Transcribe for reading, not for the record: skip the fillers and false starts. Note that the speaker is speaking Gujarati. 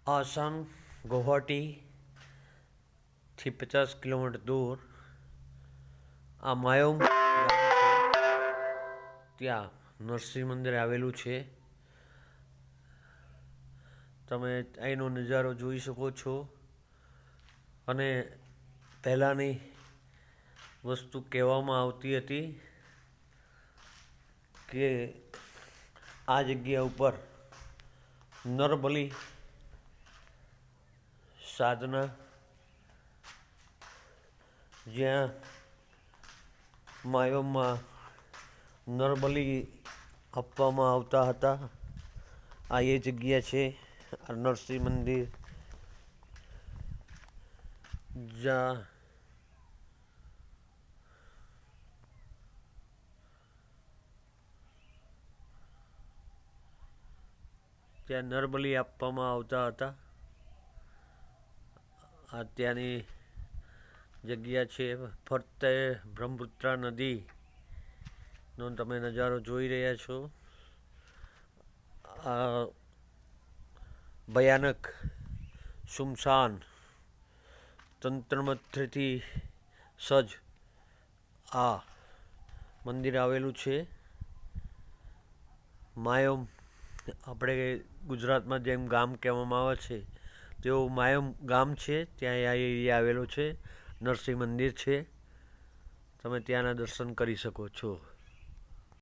આસામ ગુવાહાટીથી 50 કિલોમીટર દૂર આ માયોમ ત્યાં નરસિંહ મંદિર આવેલું છે. તમે અહીંનો નજારો જોઈ શકો છો. અને પહેલાંની વસ્તુ કહેવામાં આવતી હતી કે આ જગ્યા ઉપર નરબલી સાધના, જ્યાં માયોમાં નરબલી આપવામાં આવતા હતા. આ એ જગ્યા છે, આ નરસિંહ મંદિર, જ્યાં નરબલી આપવામાં આવતા હતા. આ ત્યાંની જગ્યા છે. ફરતે બ્રહ્મપુત્રા નદીનો તમે નજારો જોઈ રહ્યા છો. આ ભયાનક સુમસાન તંત્રમંત્રથી સજ્જ આ મંદિર આવેલું છે. માયોમ, આપણે ગુજરાતમાં જેમ ગામ કહેવામાં આવે છે તેવું માયોમ ગામ છે. ત્યાં આ એરિયા આવેલો છે. નરસિંહ મંદિર છે. તમે ત્યાંના દર્શન કરી શકો છો.